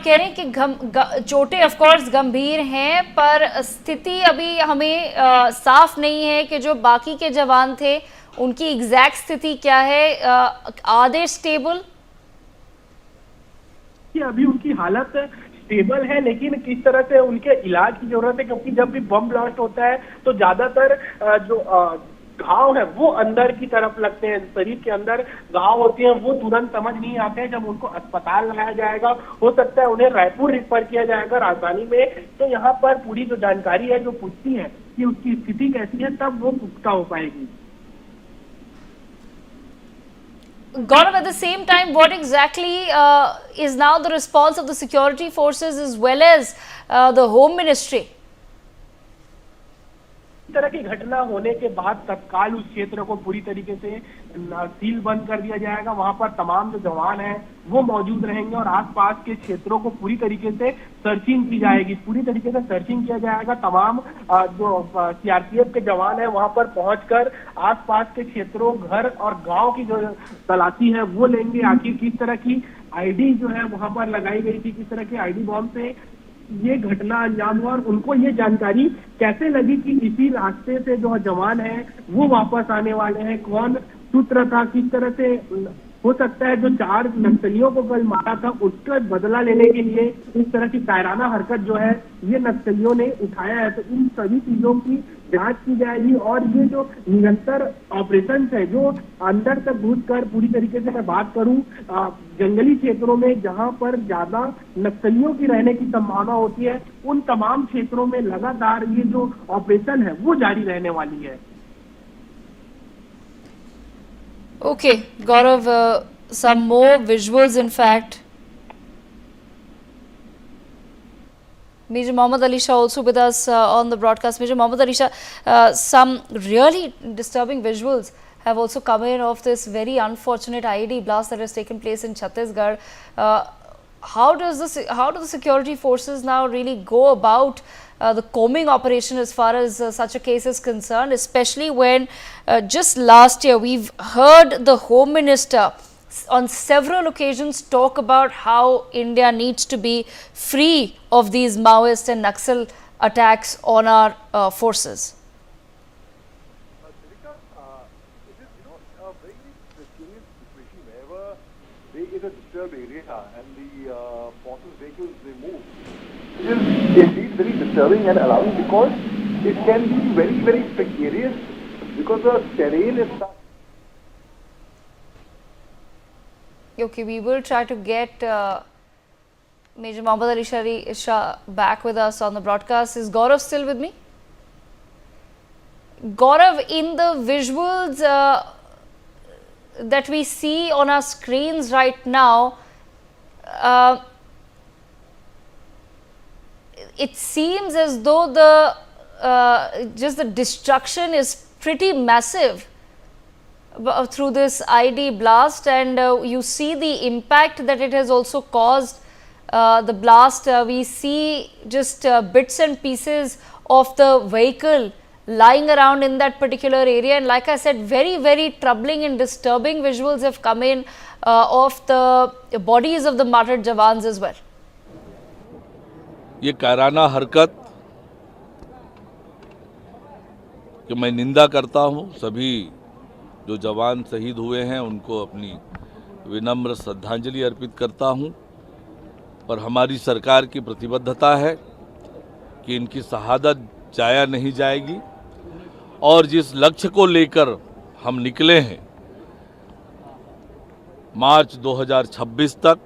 कह रहे हैं कि चोटें ऑफ कोर्स गंभीर हैं, पर स्थिति अभी हमें साफ नहीं है कि जो बाकी के जवान थे उनकी एग्जैक्ट स्थिति क्या है। Are they stable? अभी उनकी हालत स्टेबल है, लेकिन किस तरह से उनके इलाज की जरूरत है, क्योंकि जब भी बम ब्लास्ट होता है तो ज्यादातर जो घाव है वो अंदर की तरफ लगते हैं, शरीर के अंदर घाव होते हैं, वो तुरंत समझ नहीं आते हैं। जब उनको अस्पताल लाया जाएगा, हो सकता है उन्हें रायपुर रेफर किया जाएगा राजधानी में, तो यहाँ पर पूरी जो जानकारी है, जो पूछती है कि उसकी स्थिति कैसी है, तब वो पुख्ता हो पाएगी। Gaurav, at the same time, what exactly is now the response of the security forces as well as the Home Ministry? इस तरह की घटना होने के बाद तत्काल उस क्षेत्र को पूरी तरीके से सील बंद कर दिया जाएगा। वहां पर तमाम जो जवान हैं वो मौजूद रहेंगे और आसपास के क्षेत्रों को पूरी तरीके से सर्चिंग की जाएगी, पूरी तरीके से सर्चिंग किया जाएगा। तमाम जो सीआरपीएफ के जवान हैं वहां पर पहुंचकर आसपास के क्षेत्रों, घर और गांव की जो तलाशी है वो लेंगे। आखिर किस तरह की आईडी जो है वहां पर लगाई गई थी, किस तरह की आईडी बॉम्ब से ये घटना अंजाम हुआ और उनको ये जानकारी कैसे लगी कि इसी रास्ते से जो जवान है वो वापस आने वाले हैं, कौन सूत्र था, किस तरह से हो सकता है जो 4 नक्सलियों को कल मारा था उसका बदला लेने के लिए इस तरह की कायराना हरकत जो है ये नक्सलियों ने उठाया है। तो इन सभी चीजों की जांच की जाएगी और ये जो निरंतर ऑपरेशन है जो अंदर तक घुसकर, पूरी तरीके से मैं बात करूं जंगली क्षेत्रों में जहां पर ज्यादा नक्सलियों की रहने की संभावना होती है, उन तमाम क्षेत्रों में लगातार ये जो ऑपरेशन है वो जारी रहने वाली है। Okay, Gaurav, some more visuals in fact. Major Mohammad Ali Shah also with us on the broadcast. Major Mohammad Ali Shah, some really disturbing visuals have also come in of this very unfortunate IED blast that has taken place in Chhattisgarh. How do the security forces now really go about the combing operation as far as such a case is concerned, especially when just last year we've heard the Home Minister on several occasions talk about how India needs to be free of these Maoist and Naxal attacks on our forces? It is, a very curious situation wherever there is a disturbed area and the forces vehicles they move. It is indeed very disturbing and alarming because it can be very, very precarious because the terrain is such. Okay, we will try to get Major Mohammad Ali Shah back with us on the broadcast. Is Gaurav still with me? Gaurav, in the visuals that we see on our screens right now, it seems as though just the destruction is pretty massive through this IED blast, and you see the impact that it has also caused. The blast, we see just bits and pieces of the vehicle lying around in that particular area, and like I said, very, very troubling and disturbing visuals have come in of the bodies of the martyred jawans as well. ये कायराना हरकत कि मैं निंदा करता हूं, सभी जो जवान शहीद हुए हैं उनको अपनी विनम्र श्रद्धांजलि अर्पित करता हूं, और हमारी सरकार की प्रतिबद्धता है कि इनकी शहादत जाया नहीं जाएगी और जिस लक्ष्य को लेकर हम निकले हैं मार्च 2026 तक